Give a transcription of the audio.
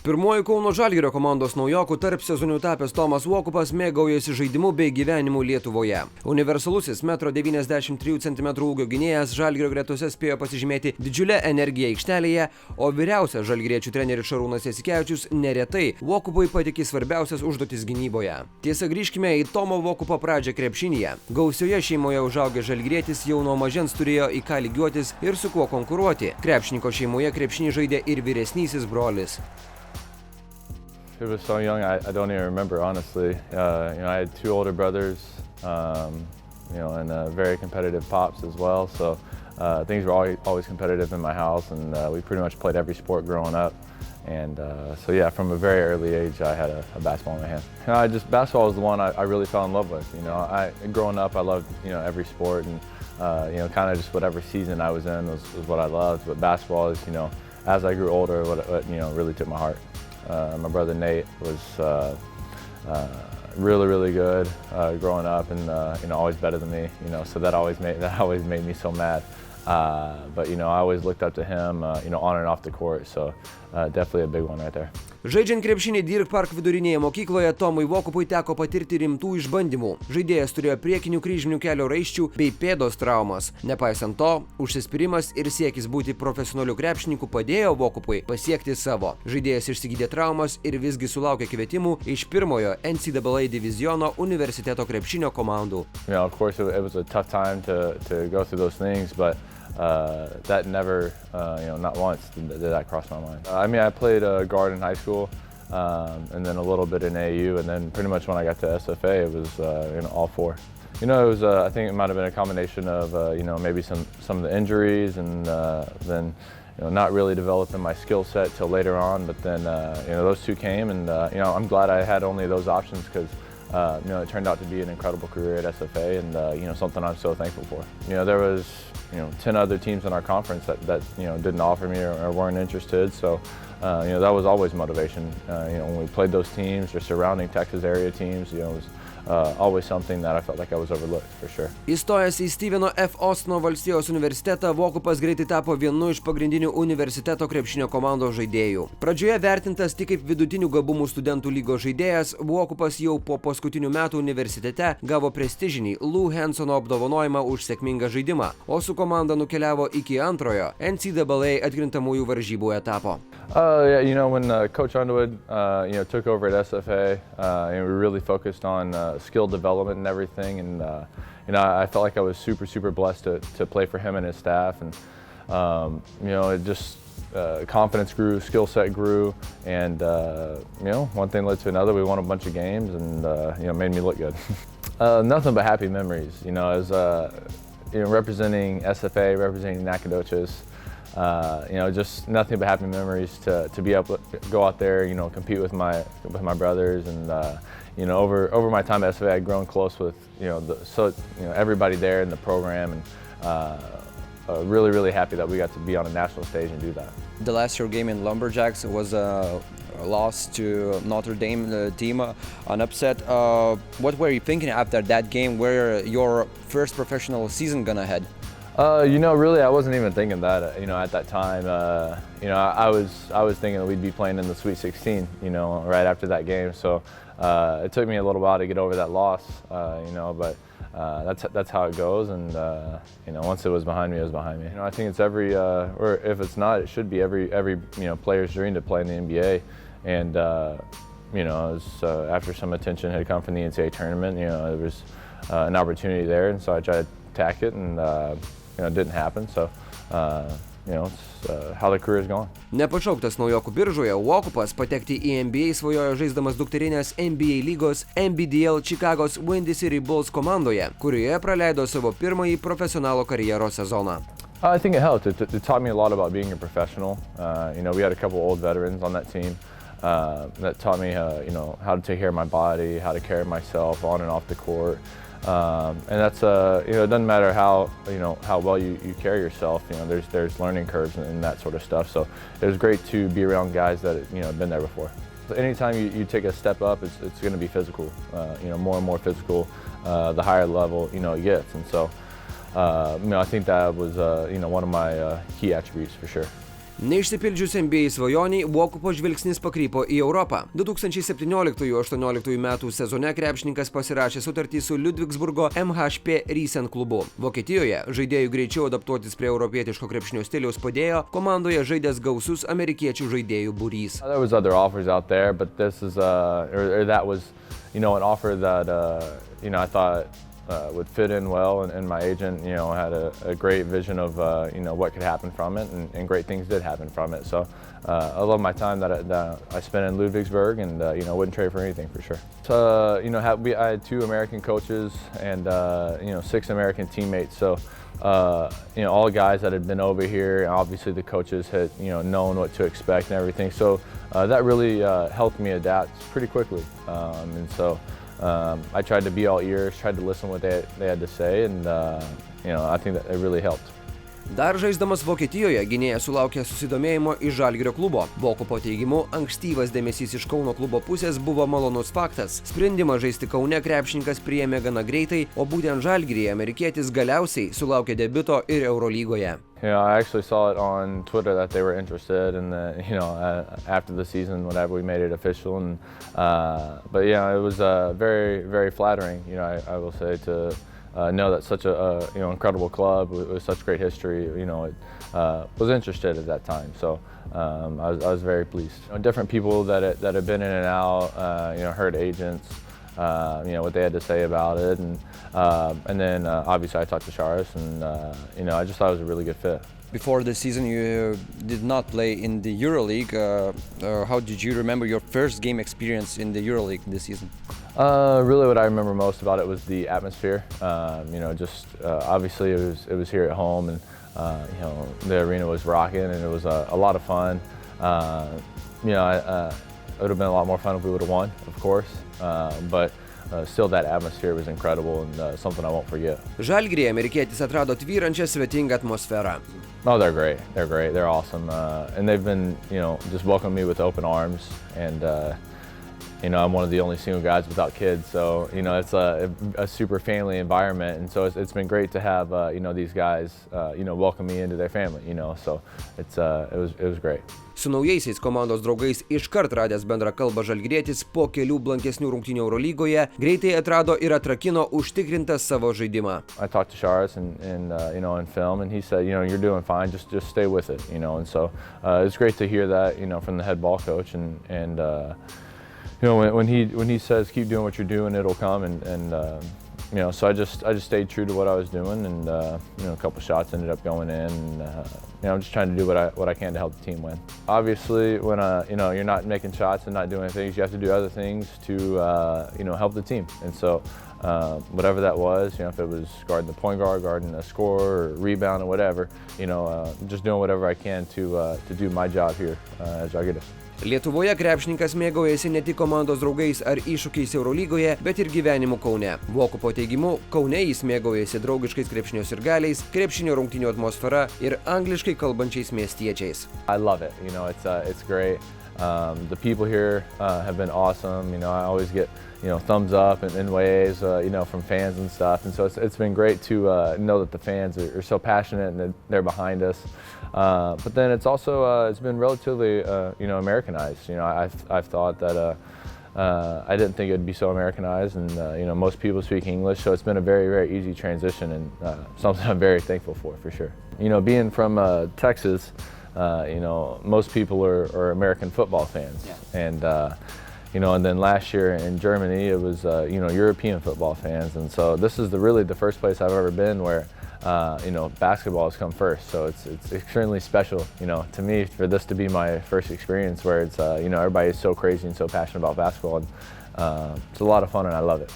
Pirmoji Kauno Žalgirio komandos naujokų tarp sezonių tapęs Thomas Walkupas mėgaujasi žaidimu bei gyvenimu Lietuvoje. Universalusis 1,93 cm ūgio gynėjas Žalgirio gretose spėjo pasižymėti didžiulę energiją aikštelėje, o vyriausias žalgiriečių treneris Šarūnas Jasikevičius neretai Walkupui patikė svarbiausias užduotis gynyboje. Tiesa, grįžkime į Tomo Walkupo pradžią krepšinyje. Gausioje šeimoje užaugęs žalgirietis jau nuo mažens turėjo į ką lygiuotis ir su kuo konkuruoti. Krepšininko šeimoje krepšinį žaidė ir vyresnysis brolis. It was so young, I don't even remember, honestly. I had two older brothers, and very competitive pops as well. So things were always competitive in my house, and we pretty much played every sport growing up. And so yeah, from a very early age, I had a basketball in my hand. Basketball was the one I really fell in love with. Growing up, I loved every sport, and kind of just whatever season I was in was what I loved. But basketball is, as I grew older, what really took my heart. My brother Nate was really good growing up, and always better than me. So that always made me so mad. But I always looked up to him, on and off the court. So definitely a big one right there. Žaidžiant krepšinį Dirk Park vidurinėje mokykloje, Tomui Walkupui teko patirti rimtų išbandymų. Žaidėjas turėjo priekinių kryžminių kelio raiščių bei pėdos traumas. Nepaisant to, užsispyrimas ir siekis būti profesionaliu krepšininku padėjo Walkupui pasiekti savo. Žaidėjas išsigydė traumas ir visgi sulaukė kvietimų iš pirmojo NCAA diviziono universiteto krepšinio komandų. Of course, it was a tough time to go through those things, but that never, not once did that cross my mind. I played guard in high school, and then a little bit in AU, and then pretty much when I got to SFA, it was all four. It was, I think it might have been a combination of, maybe some of the injuries, and then, not really developing my skill set till later on. But then, those two came, and I'm glad I had only those options because. It turned out to be an incredible career at SFA, and something I'm so thankful for. There was 10 other teams in our conference that didn't offer me or weren't interested, so that was always motivation. When we played those teams or surrounding Texas area teams, it was always something that I felt like I was overlooked, for sure. Įstojęs į Steveno F. Austino valstijos universitetą, Walkupas greitai tapo vienu iš pagrindinių universiteto krepšinio komandos žaidėjų. Pradžioje vertintas tik kaip vidutinių gabumų studentų lygos žaidėjas, Walkupas jau po paskutinių metų universitete gavo prestižinį Lou Hensono apdovanojimą už sėkmingą žaidimą, o su komanda nukeliavo iki antrojo NCAA atkrintamųjų varžybų etapo. When Coach Underwood took over at SFA, we really focused on skill development and everything, and I felt like I was super blessed to play for him and his staff, and it just confidence grew, skill set grew, and one thing led to another. We won a bunch of games, and made me look good. Nothing but happy memories. As representing SFA, representing Nacogdoches. Just nothing but happy memories to be able to go out there, compete with my brothers, and over my time at SFA, I'd grown close with everybody there in the program, and really happy that we got to be on a national stage and do that. The last year game in Lumberjacks was a loss to Notre Dame team, an upset. What were you thinking after that game? Where your first professional season gonna head? Really, I wasn't even thinking that, at that time. I was thinking that we'd be playing in the Sweet 16, right after that game. So it took me a little while to get over that loss, but that's how it goes. And once it was behind me, it was behind me. I think it's or if it's not, it should be every player's dream to play in the NBA. And it was, after some attention had come from the NCAA tournament, there was an opportunity there, and so I tried to attack it, and it didn't happen. So it's how the career is going. Nepašauktas naujokų biržoje, Walkupas patekti į NBA svajojo žaisdamas dukterinės NBA lygos NBDL Chicago's Windy City Bulls komandoje, kurioje praleido savo pirmąjį profesionalo karjeros sezoną. I think it helped. It taught me a lot about being a professional. We had a couple old veterans on that team that taught me how to take care of my body, how to carry myself on and off the court. And that's it doesn't matter how well you carry yourself. There's learning curves and that sort of stuff. So it was great to be around guys that have been there before. So anytime you take a step up, it's going to be physical. More and more physical, the higher level it gets. And so I think that was one of my key attributes for sure. Neišsipildžius NBA svajoniai, Walkupo žvilgsnis pakrypo į Europą. 2017-18 metų sezone krepšininkas pasirašė sutartį su Ludwigsburgo MHP Riesen klubu. Vokietijoje žaidėjų greičiau adaptuotis prie europietiško krepšinio stiliaus padėjo komandoje žaidęs gausus amerikiečių žaidėjų būrys. There was other offers out there, but this is that was, an offer that I thought would fit in well, and my agent, had a great vision of, what could happen from it, and great things did happen from it. So I love my time that I spent in Ludwigsburg, and, wouldn't trade for anything for sure. So, I had 2 American coaches and, 6 American teammates. So, all guys that had been over here, obviously the coaches had, known what to expect and everything. So that really helped me adapt pretty quickly. And so I tried to be all ears, tried to listen what they had to say, and I think that it really helped. Dar žaisdamas Vokietijoje gynėjas sulaukė susidomėjimo iš Žalgirio klubo. Walkupo teigimu, ankstyvas dėmesys iš Kauno klubo pusės buvo malonus faktas. Sprendimą žaisti Kaune krepšininkas priėmė gana greitai, o būtent Žalgiryje amerikietis galiausiai sulaukė debiuto ir Eurolygoje. I actually saw it on Twitter that they were interested, and after the season, whenever we made it official, and but it was very, very flattering. I will say to know that such a incredible club with such great history, was interested at that time. So I was very pleased. Different people that have been in and out, heard agents, what they had to say about it, and then obviously I talked to Charis, and I just thought it was a really good fit. Before the season, you did not play in the EuroLeague. How did you remember your first game experience in the EuroLeague this season? Really, what I remember most about it was the atmosphere. Obviously it was here at home, and the arena was rocking, and it was a lot of fun. It would have been a lot more fun if we would have won, of course, but still that atmosphere was incredible, and something I won't forget. Žalgiryje amerikietis atrado tvyrančią svetingą atmosferą. Oh, they're great. They're great. They're awesome, and they've been, just welcoming me with open arms, and I'm one of the only single guys without kids, so it's a super family environment, and so it's been great to have these guys welcome me into their family, so it was great. Su naujaisiais komandos draugais iškart radęs bendrą kalbą Žalgirietis po kelių blankesnių rungtynių Eurolygoje greitai atrado ir atrakino užtikrintą savo žaidimą. I talked to Charis and in film, and he said, you're doing fine, just stay with it, and so it's great to hear that, from the head ball coach, and when he says keep doing what you're doing, it'll come, and so I just stayed true to what I was doing, and a couple shots ended up going in, and I'm just trying to do what I can to help the team win. Obviously, when you're not making shots and not doing things, you have to do other things to help the team, and so whatever that was, if it was guarding the point guard, guarding a score, or rebound, or whatever, just doing whatever I can to do my job here at Zalgiris. Lietuvoje krepšininkas mėgaujasi ne tik komandos draugais ar iššūkiais Eurolygoje, bet ir gyvenimu Kaune. Walkupo teigimu, Kaune jis mėgaujasi draugiškais krepšinio sirgaliais, krepšinio rungtynių atmosfera ir angliškai kalbančiais miestiečiais. I love it. It's great. The people here have been awesome. I always get thumbs up and waves from fans and stuff, and so it's been great to know that the fans are so passionate and they're behind us. But then it's also it's been relatively Americanized. I've thought that I didn't think it'd be so Americanized, and most people speak English, so it's been a very, very easy transition, and something I'm very thankful for sure. Being from Texas, most people are American football fans, and and then last year in Germany it was European football fans, and so this is really the first place I've ever been where basketball has come first, so it's extremely special, to me, for this to be my first experience where it's everybody is so crazy and so passionate about basketball, and it's a lot of fun, and I love it.